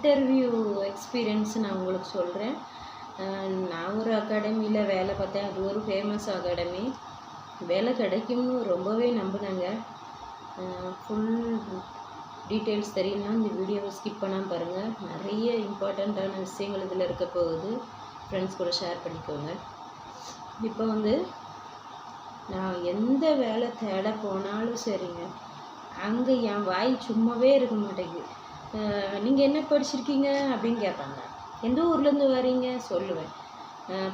Interview experience நான் உங்களுக்கு சொல்கிறேன். நான் ஒரு அகாடமியில் வேலை பார்த்தேன். அது ஒரு ஃபேமஸ் அகாடமி. வேலை கிடைக்கும்னு ரொம்பவே நம்பினேங்க. ஃபுல் டீட்டெயில்ஸ் தெரியணும்னா இந்த வீடியோவை ஸ்கிப் பண்ணாமல் பாருங்கள். நிறைய இம்பார்ட்டண்ட்டான விஷயங்கள் இதில் இருக்க போகுது. ஃப்ரெண்ட்ஸ் கூட ஷேர் பண்ணிக்கோங்க. இப்போ வந்து நான் எந்த வேலை தேட போனாலும் சரிங்க, அங்கே என் வாய் சும்மாவே இருக்க மாட்டேங்குது. நீங்கள் என்ன படிச்சிருக்கீங்க அப்படின்னு கேட்பாங்க. எந்த ஊர்லேருந்து வரீங்க சொல்லுவேன்.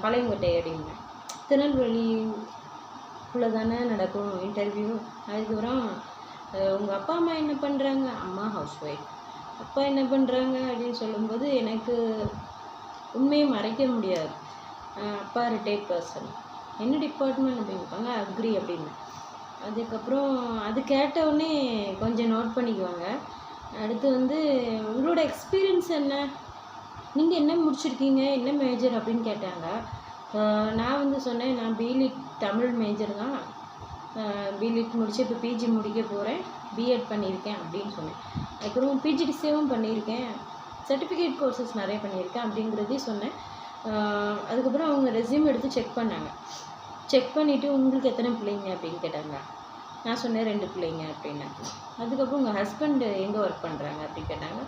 பழையங்கோட்டை அப்படின்பேன். திருநெல்வேலிக்குள்ளே தானே நடக்கும் இன்டர்வியூ. அதுக்கப்புறம் உங்கள் அப்பா அம்மா என்ன பண்ணுறாங்க? அம்மா ஹவுஸ் ஒய்ஃப். அப்பா என்ன பண்ணுறாங்க அப்படின்னு சொல்லும்போது எனக்கு உண்மையை மறைக்க முடியாது. அப்பா ரிட்டையர்ட் பர்சன். என்ன டிபார்ட்மெண்ட் அப்படின்னு கேட்பாங்க. அக்ரி அப்படின்னு. அதுக்கப்புறம் அது கேட்டவுடனே கொஞ்சம் நோட் பண்ணிக்குவாங்க. அடுத்து வந்து உங்களோட எக்ஸ்பீரியன்ஸ் என்ன, நீங்கள் என்ன முடிச்சிருக்கீங்க, என்ன மேஜர் அப்படின்னு கேட்டாங்க. நான் வந்து சொன்னேன், நான் பிலிட் தமிழ் மேஜர் தான். பிலிட் முடிச்சு இப்போ பிஜி முடிக்க போகிறேன், பிஎட் பண்ணியிருக்கேன் அப்படின்னு சொன்னேன். அதுக்கப்புறம் பிஜிடிசியும் பண்ணியிருக்கேன், சர்டிஃபிகேட் கோர்சஸ் நிறைய பண்ணியிருக்கேன் அப்படிங்கிறதையும் சொன்னேன். அதுக்கப்புறம் அவங்க ரெஸ்யூம் எடுத்து செக் பண்ணாங்க. செக் பண்ணிவிட்டு உங்களுக்கு எத்தனை பிள்ளைங்க அப்படின்னு கேட்டாங்க. நான் சொன்னேன் 2 பிள்ளைங்க அப்படின்னேன். அதுக்கப்புறம் உங்கள் ஹஸ்பண்ட் எங்கே ஒர்க் பண்ணுறாங்க அப்படின்னு கேட்டாங்க.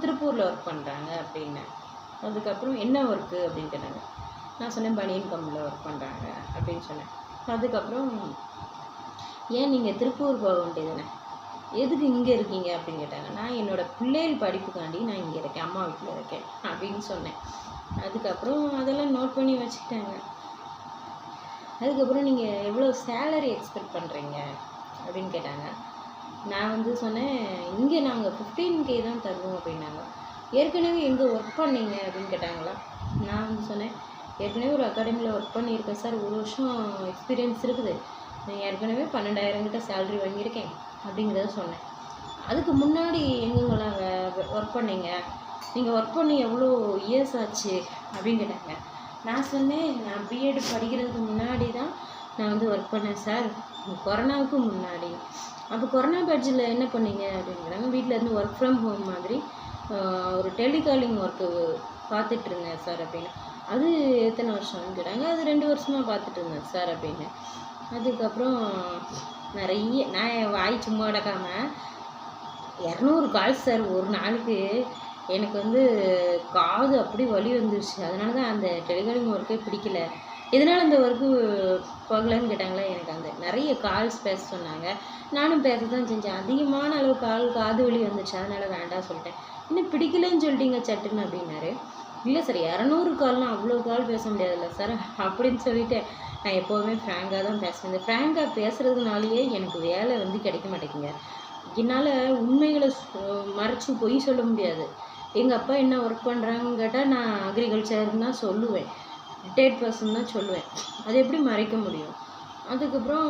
திருப்பூரில் ஒர்க் பண்ணுறாங்க அப்படின்னேன். அதுக்கப்புறம் என்ன ஒர்க்கு அப்படின்னு கேட்டாங்க. நான் சொன்னேன் பனியன் கம்பெனியில் ஒர்க் பண்ணுறாங்க அப்படின்னு சொன்னேன். அதுக்கப்புறம் ஏன் நீங்கள் திருப்பூர் போக வேண்டியதுதானே, எதுக்கு இங்கே இருக்கீங்க அப்படின்னு கேட்டாங்க. நான் என்னோடய பிள்ளைகள் படிப்புக்காண்டி நான் இங்கே இருக்கேன், அம்மா வீட்டில் இருக்கேன் அப்படின்னு சொன்னேன். அதுக்கப்புறம் அதெல்லாம் நோட் பண்ணி வச்சுக்கிட்டாங்க. அதுக்கப்புறம் நீங்கள் எவ்வளோ சேலரி எக்ஸ்பெக்ட் பண்ணுறீங்க அப்படின்னு கேட்டாங்க. நான் வந்து சொன்னேன், இங்கே நாங்கள் 15K தான் தருவோம் அப்படின்னாங்க. ஏற்கனவே எங்கே ஒர்க் பண்ணீங்க அப்படின்னு கேட்டாங்களா. நான் வந்து சொன்னேன், ஏற்கனவே ஒரு அகாடமியில் ஒர்க் பண்ணியிருக்கேன் சார், 1 வருஷம் எக்ஸ்பீரியன்ஸ் இருக்குது, நான் ஏற்கனவே 12,000 கிட்ட சேலரி வாங்கியிருக்கேன் அப்படிங்கிறத சொன்னேன். அதுக்கு முன்னாடி எங்கெங்கெல்லாம் ஒர்க் பண்ணீங்க, நீங்கள் ஒர்க் பண்ணி எவ்வளோ இயர்ஸ் ஆச்சு அப்படின்னு கேட்டாங்க. நான் சொன்னேன், நான் பிஎட் படிக்கிறதுக்கு முன்னாடி தான் நான் வந்து ஒர்க் பண்ணேன் சார், கொரோனாவுக்கு முன்னாடி. அப்போ கொரோனா பேட்சில் என்ன பண்ணீங்க அப்படிங்கிறாங்க. வீட்டில் இருந்து ஒர்க் ஃப்ரம் ஹோம் மாதிரி ஒரு டெலிகாலிங் ஒர்க்கு பார்த்துட்டு இருந்தேன் சார் அப்படின்னு. அது எத்தனை வருஷம்னு கேட்டாங்க. அது 2 வருஷமாக பார்த்துட்டு இருந்தேன் சார் அப்படின்னு. அதுக்கப்புறம் நிறைய நான் என் வாய் சும்மா அடக்காமல் 200 கால்ஸ் சார் ஒரு நாளைக்கு. எனக்கு வந்து காது அப்படி வலி வந்துருச்சு. அதனால தான் அந்த டெலிகாலிங் ஒர்க்கே பிடிக்கல. எதனால் அந்த ஒர்க்கு போகலன்னு கேட்டாங்களா. எனக்கு அந்த நிறைய கால்ஸ் பேச சொன்னாங்க. நானும் பேச தான் செஞ்சேன். அதிகமான அளவு காது வலி வந்துச்சு, அதனால் வேண்டாம் சொல்லிட்டேன். இன்னும் பிடிக்கலன்னு சொல்லிட்டீங்க சட்டுன்னு அப்படின்னாரு. இல்லை சார், 200 கால்னால் அவ்வளோ கால் பேச முடியாதுல்ல சார் அப்படின்னு சொல்லிட்டு நான் எப்போவுமே ஃப்ராங்காக தான் பேசுவேன். இந்த ஃப்ராங்காக பேசுகிறதுனாலேயே எனக்கு வேலை வந்து கிடைக்க மாட்டேங்குங்க. என்னால் உண்மைகளை மறைச்சி பொய் சொல்ல முடியாது. எங்கள் அப்பா என்ன ஒர்க் பண்ணுறாங்கன்னு கேட்டால் நான் அக்ரிகல்ச்சர்னு தான் சொல்லுவேன், ரிட்டையர்ட் பர்சன் தான் சொல்லுவேன். அது எப்படி மறைக்க முடியும்? அதுக்கப்புறம்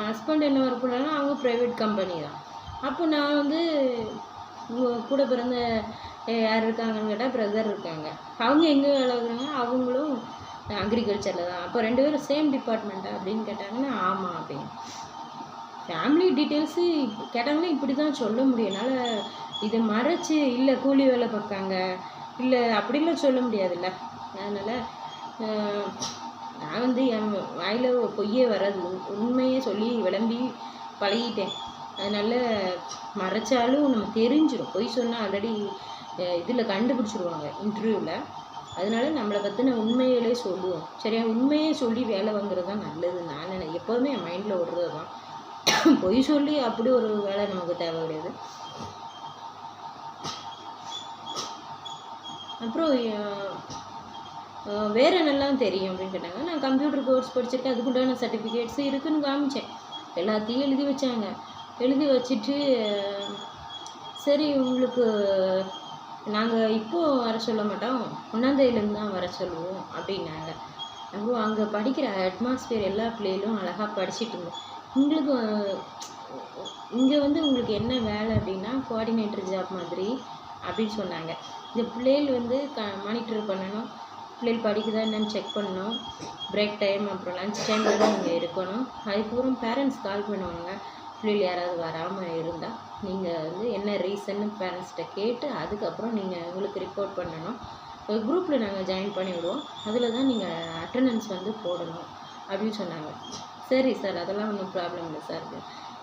ஹஸ்பண்ட் என்ன ஒர்க் பண்ணுறாங்கன்னா அவங்க ப்ரைவேட் கம்பெனி தான். அப்போ நான் வந்து கூட பிறந்த யார் இருக்காங்கன்னு கேட்டால் பிரதர் இருக்காங்க. அவங்க எங்கே வேலை வைக்கிறாங்க, அவங்களும் அக்ரிகல்ச்சரில் தான். அப்போ 2 பேரும் சேம் டிபார்ட்மெண்ட்டா அப்படின்னு கேட்டாங்கன்னா ஆமாம் அப்படின்னு. ஃபேமிலி டீட்டெயில்ஸு கேட்டாங்கன்னா இப்படி தான் சொல்ல முடியும். என்னால் இதை மறைச்சி இல்லை கூலி வேலை பார்க்காங்க இல்லை அப்படிலாம் சொல்ல முடியாதுல்ல. அதனால் நான் வந்து என் வாயில் பொய்யே வராது, உண்மையே சொல்லி விளம்பி பழகிட்டேன். அதனால் மறைச்சாலும் நம்ம தெரிஞ்சிடும். பொய் சொன்னால் ஆல்ரெடி இதில் கண்டுபிடிச்சிருவாங்க இன்டர்வியூவில். அதனால நம்மளை பற்றின உண்மையிலே சொல்லுவோம். சரியா, உண்மையே சொல்லி வேலை வாங்குறது தான் நல்லது. நான் எப்போதுமே என் மைண்டில் ஓடுறது தான். பொய் சொல்லி அப்படி ஒரு வேலை நமக்கு தேவை கிடையாது. அப்புறம் வேறு என்னெல்லாம் தெரியும் அப்படின்னு கேட்டாங்க. நான் கம்ப்யூட்டர் கோர்ஸ் படிச்சிருக்கேன், அதுக்குண்டான சர்டிஃபிகேட்ஸு இருக்குதுன்னு காமிச்சேன். எல்லாத்தையும் எழுதி வச்சாங்க. எழுதி வச்சுட்டு சரி உங்களுக்கு நாங்கள் இப்போது வர சொல்ல மாட்டோம், 1ஆந்தேதியிலேருந்து தான் வர சொல்லுவோம் அப்படின்னாங்க. அப்புறம் அங்கே படிக்கிற அட்மாஸ்பியர் எல்லா பிள்ளைகளும் அழகாக படிச்சுட்டு இருந்தோம். உங்களுக்கு இங்கே வந்து உங்களுக்கு என்ன வேலை அப்படின்னா கோஆர்டினேட்டர் ஜாப் மாதிரி அப்படின்னு சொன்னாங்க. இந்த பிள்ளைகள் வந்து மானிட்டர் பண்ணணும், பிள்ளைகள் படிக்குதா என்னன்னு செக் பண்ணணும், பிரேக் டைம் அப்புறம் லன்ச் டைமில் தான் நீங்கள் இருக்கணும். அதுக்கப்புறம் பேரண்ட்ஸ் கால் பண்ணுவாங்க, பிள்ளைகள் யாராவது வராமல் இருந்தால் நீங்கள் வந்து என்ன ரீசன்னு பேரண்ட்ஸ்கிட்ட கேட்டு அதுக்கப்புறம் நீங்கள் உங்களுக்கு ரிப்போர்ட் பண்ணணும். ஒரு குரூப்பில் நாங்கள் ஜாயின் பண்ணி விடுவோம், அதில் தான் நீங்கள் அட்டண்டன்ஸ் வந்து போடணும் அப்படின்னு சொன்னாங்க. சரி சார், அதெல்லாம் ஒன்றும் ப்ராப்ளம் இல்லை சார்.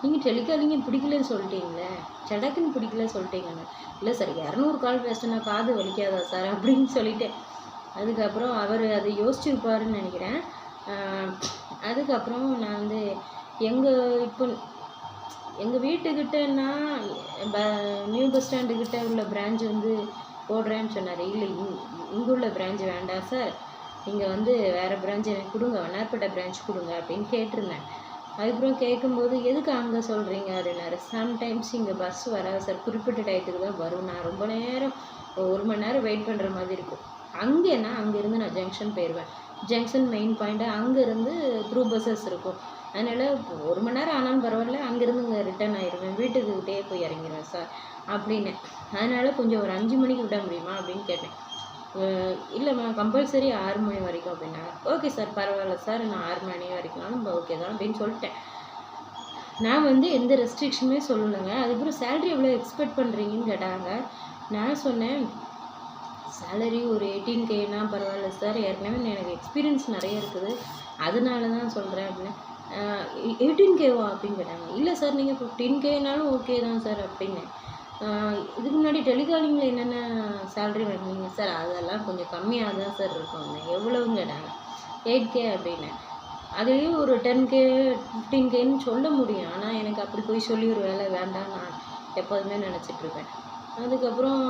நீங்கள் டெலிகாலிங்கே பிடிக்கலன்னு சொல்லிட்டீங்களே, சடக்குன்னு பிடிக்கல சொல்லிட்டீங்கன்னு. இல்லை சார், 200 கால் பேசினா காது வலிக்காதா சார் அப்படின்னு சொல்லிட்டேன். அதுக்கப்புறம் அவர் அதை யோசிச்சுருப்பாருன்னு நினைக்கிறேன். அதுக்கப்புறம் நான் வந்து இப்போ எங்கள் வீட்டுக்கிட்டன்னா நியூ பஸ் ஸ்டாண்டுக்கிட்ட உள்ள பிரான்ச் வந்து போடுறேன்னு சொன்னார். இல்லை, இங்கே உள்ள பிரான்ச் வேண்டாம் சார், நீங்கள் வந்து வேறு பிரான்ச் எனக்கு கொடுங்க, வண்ணார்பேட்டை பிரான்ச் கொடுங்க அப்படின்னு கேட்டிருந்தேன். அதுக்கப்புறம் கேட்கும்போது எதுக்கு அங்கே சொல்கிறீங்க அப்படின்னாரு. சம்டைம்ஸ் இங்கே பஸ் வராது சார், குறிப்பிட்ட டயத்துக்கு தான் வரும், நான் ரொம்ப நேரம் 1 மணி நேரம் வெயிட் பண்ணுற மாதிரி இருக்கும். அங்கேன்னா அங்கேருந்து நான் ஜங்ஷன் போயிடுவேன், ஜங்ஷன் மெயின் பாயிண்ட்டு, அங்கேருந்து த்ரூ பஸ்ஸஸ் இருக்கும். அதனால் 1 மணி நேரம் ஆனாலும் பரவாயில்ல, அங்கேருந்து இங்கே ரிட்டர்ன் ஆயிடுவேன், வீட்டுக்கிட்டே போய் இறங்கிடுவேன் சார் அப்படின்னு. அதனால் கொஞ்சம் ஒரு 5 மணிக்கு விட முடியுமா அப்படின்னு கேட்டேன். இல்லைம்மா, கம்பல்சரி 6 மணி வரைக்கும் அப்படின்னாங்க. ஓகே சார், பரவாயில்ல சார், நான் 6 மணி வரைக்கும்னாலும் ஓகே தான் அப்படின்னு சொல்லிட்டேன். நான் வந்து எந்த ரெஸ்ட்ரிக்ஷனுமே சொல்லலைங்க. அதுக்கப்புறம் சேலரி எவ்வளோ எக்ஸ்பெக்ட் பண்ணுறீங்கன்னு கேட்டாங்க. நான் சொன்னேன், சேலரி ஒரு 18Kனா பரவாயில்ல சார், ஏற்கனவே எனக்கு எக்ஸ்பீரியன்ஸ் நிறைய இருக்குது, அதனால தான் சொல்கிறேன் அப்படின்னு. 18Kவா அப்படின்னு கேட்டாங்க. இல்லை சார், நீங்கள் 15Kனாலும் ஓகே தான் சார் அப்படின்னு. இதுக்கு முன்னாடி டெலிகாலிங்கில் என்னென்ன சேலரி வாங்கினீங்க சார்? அதெல்லாம் கொஞ்சம் கம்மியாக தான் சார் இருக்கும். எவ்வளோன்னு கேட்டாங்க. 8K அப்படின்னேன். அதுலேயும் ஒரு 10K 15Kன்னு சொல்ல முடியும், ஆனால் எனக்கு அப்படி போய் சொல்லி ஒரு வேலை வேண்டாம் நான் எப்போதுமே நினச்சிட்ருப்பேன். அதுக்கப்புறம்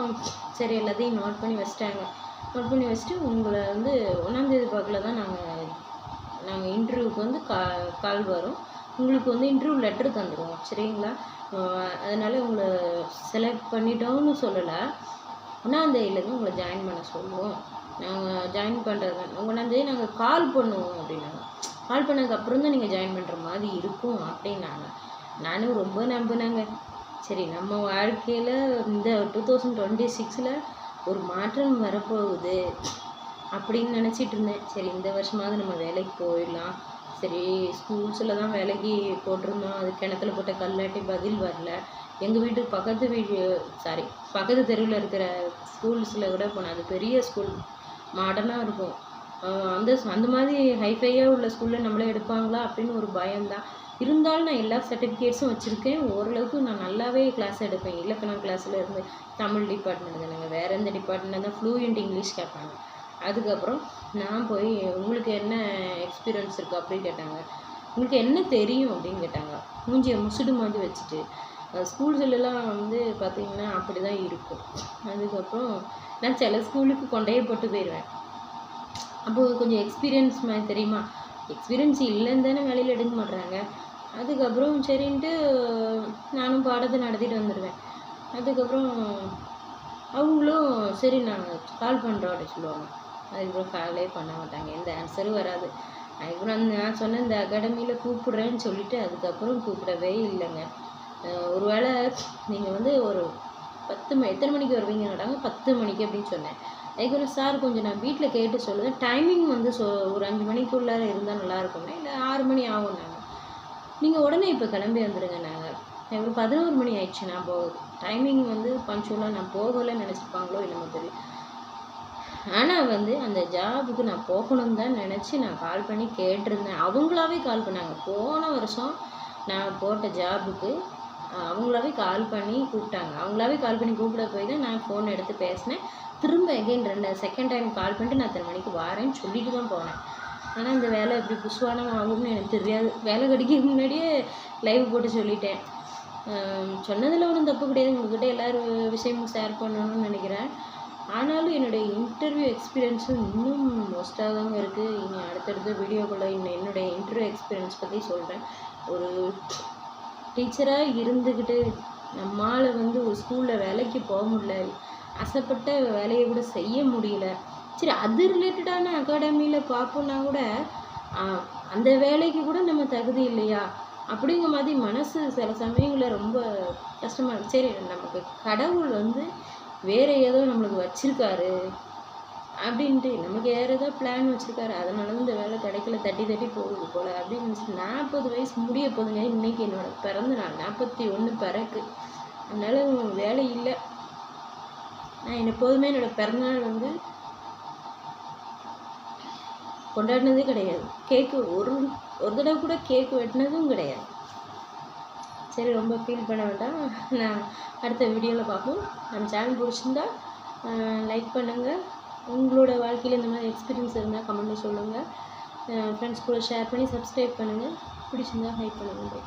சரி, எல்லாத்தையும் நோட் பண்ணி வச்சுட்டாங்க. நோட் பண்ணி வச்சுட்டு உங்களை வந்து 1ஆம் தேதி பார்க்கல தான் நாங்கள் இன்டர்வியூக்கு வந்து கால் வரும், உங்களுக்கு வந்து இன்டர்வியூ லெட்டர் தந்துடுவோம், சரிங்களா? அதனால் உங்களை செலக்ட் பண்ணிட்டோன்னு சொல்லலை, 1ஆம் தேதியிலேருந்து உங்களை ஜாயின் பண்ண சொல்லுவோம். நாங்கள் ஜாயின் பண்ணுறது 1ஆம் தேதி நாங்கள் கால் பண்ணுவோம் அப்படின்னாங்க. கால் பண்ணதுக்கப்புறம் தான் நீங்கள் ஜாயின் பண்ணுற மாதிரி இருக்கும் அப்படின்னாங்க. நானும் ரொம்ப நம்பினாங்க. சரி, நம்ம வாழ்க்கையில் இந்த 2026 ஒரு மாற்றம் வரப்போகுது அப்படின்னு நினச்சிட்டு இருந்தேன். சரி, இந்த வருஷமாவது நம்ம வேலைக்கு போயிடலாம். சரி, ஸ்கூல்ஸில் தான் வேலைக்கு போட்டிருந்தோம், அது கிணத்துல போட்ட கல்லாட்டி பதில் வரல. எங்கள் வீட்டுக்கு பக்கத்து தெருவில் இருக்கிற ஸ்கூல்ஸில் கூட போனேன். அது பெரிய ஸ்கூல், மாடர்னாக இருக்கும். அந்த மாதிரி ஹைஃபையாக உள்ள ஸ்கூலில் நம்மளே எடுப்பாங்களா அப்படின்னு ஒரு பயம்தான். இருந்தாலும் நான் எல்லா சர்டிஃபிகேட்ஸும் வச்சுருக்கேன். ஓரளவுக்கு நான் நல்லாவே கிளாஸ் எடுப்பேன். இலக்கணம் கிளாஸில் இருந்து தமிழ் டிபார்ட்மெண்ட் தானேங்க, வேறு எந்த டிபார்ட்மெண்ட் தான் ஃப்ளூயண்ட் இங்கிலீஷ் கேட்பாங்க. அதுக்கப்புறம் நான் போய் உங்களுக்கு என்ன எக்ஸ்பீரியன்ஸ் இருக்குது அப்படின்னு கேட்டாங்க. உங்களுக்கு என்ன தெரியும் அப்படின்னு கேட்டாங்க. மூஞ்சியை முசுடு மாதிரி வச்சுட்டு. ஸ்கூல்ஸ்லாம் வந்து பார்த்திங்கன்னா அப்படி தான் இருக்கும். அதுக்கப்புறம் நான் சில ஸ்கூலுக்கு கொண்டே போட்டு போயிடுவேன். அப்போது கொஞ்சம் எக்ஸ்பீரியன்ஸ் மாதிரி தெரியுமா, எக்ஸ்பீரியன்ஸ் இல்லைன்னு தானே வேலையில் எடுக்க மாட்டுறாங்க. அதுக்கப்புறம் சரின்ட்டு நானும் பாடத்தை நடத்திட்டு வந்துடுவேன். அதுக்கப்புறம் அவங்களும் சரி நாங்கள் கால் பண்ணுறோம் அப்படின்னு சொல்லுவாங்க. அதுக்கப்புறம் காலே பண்ண மாட்டாங்க, எந்த ஆன்சரும் வராது. அதுக்கப்புறம் நான் சொன்னேன் இந்த அகாடமியில் கூப்பிட்றேன்னு சொல்லிவிட்டு அதுக்கப்புறம் கூப்பிடவே இல்லைங்க. ஒரு வேளை நீங்கள் வந்து ஒரு 10 மணி, எத்தனை மணிக்கு வருவீங்கன்னு கேட்டாங்க. 10 மணிக்கு அப்படின்னு சொன்னேன். அதுக்கப்புறம் சார் கொஞ்சம் நான் வீட்டில் கேட்டு சொல்லுவேன், டைமிங் வந்து ஒரு 5 மணிக்குள்ளே இருந்தால் நல்லாயிருக்குமே, இல்லை 6 மணி ஆகும். நீங்கள் உடனே இப்போ கிளம்பி வந்துடுங்க. நாங்கள் ஒரு 11 மணி ஆயிடுச்சு, நான் டைமிங் வந்து பங்க்சுவலாக நான் போகலைன்னு நினச்சிருப்பாங்களோ என்னமோ தெரியும். ஆனால் வந்து அந்த ஜாபுக்கு நான் போகணும்னு தான் நினச்சி நான் கால் பண்ணி கேட்டிருந்தேன். அவங்களாவே கால் பண்ணாங்க. போன வருஷம் நான் போட்ட ஜாபுக்கு அவங்களாவே கால் பண்ணி கூப்பிட்டாங்க. அவங்களாவே கால் பண்ணி கூப்பிட போய் தான் நான் ஃபோன் எடுத்து பேசினேன். திரும்ப எகெயின் செகண்ட் டைம் கால் பண்ணிட்டு நான் 10 மணிக்கு வரேன்னு சொல்லிட்டு தான் போனேன். ஆனால் இந்த வேலை எப்படி புஷ்வானம் ஆகும்னு எனக்கு தெரியாது. வேலை கிடைக்கிறதுக்கு முன்னாடியே லைவ் போட்டு சொல்லிட்டேன். சொன்னதில் ஒன்றும் தப்பு கிடையாது, உங்கள்கிட்ட எல்லோரும் விஷயமும் ஷேர் பண்ணணும்னு நினைக்கிறேன். ஆனாலும் என்னுடைய இன்டர்வியூ எக்ஸ்பீரியன்ஸும் இன்னும் மோஸ்ட்டாக தாங்க இருக்குது. இனி அடுத்தடுத்த வீடியோக்குள்ளே என்னுடைய இன்டர்வியூ எக்ஸ்பீரியன்ஸ் பற்றி சொல்கிறேன். ஒரு டீச்சராக இருந்துக்கிட்டு நம்மால் வந்து ஒரு ஸ்கூலில் வேலைக்கு போக முடியல, ஆசைப்பட்ட வேலையை கூட செய்ய முடியல. சரி, அது ரிலேட்டடான அகாடமியில் பார்ப்போன்னா கூட அந்த வேலைக்கு கூட நம்ம தகுதி இல்லையா அப்படிங்கிற மாதிரி மனசு சில சமயங்களில் ரொம்ப கஷ்டமாக இருக்குது. சரி, நமக்கு கடவுள் வந்து வேறு ஏதோ நம்மளுக்கு வச்சுருக்காரு அப்படின்ட்டு, நமக்கு வேறு ஏதோ பிளான் வச்சுருக்காரு, அதனால தான் இந்த வேலை கிடைக்கல, தட்டி தட்டி போகுது போல் அப்படின்னு நினச்சி 40 வயசு முடிய போதுங்க. இன்றைக்கி என்னோடய பிறந்த நாள், 41 பிறகு. அதனால் வேலை இல்லை. நான் எப்போதுமே என்னோடய பிறந்தநாள் வந்து கொண்டாடினதே கிடையாது. கேக்கு ஒரு தடவை கூட கேக்கு வெட்டினதும் கிடையாது. சரி, ரொம்ப ஃபீல் பண்ண வேண்டாம். நான் அடுத்த வீடியோவில் பார்ப்போம். நம்ம சேனல் பிடிச்சிருந்தா லைக் பண்ணுங்கள். உங்களோட வாழ்க்கையில் இந்த மாதிரி எக்ஸ்பீரியன்ஸ் இருந்தால் கமெண்ட்டில் சொல்லுங்கள். ஃப்ரெண்ட்ஸ் கூட ஷேர் பண்ணி சப்ஸ்கிரைப் பண்ணுங்கள். பிடிச்சிருந்தா ஹைப் பண்ணுங்கள்.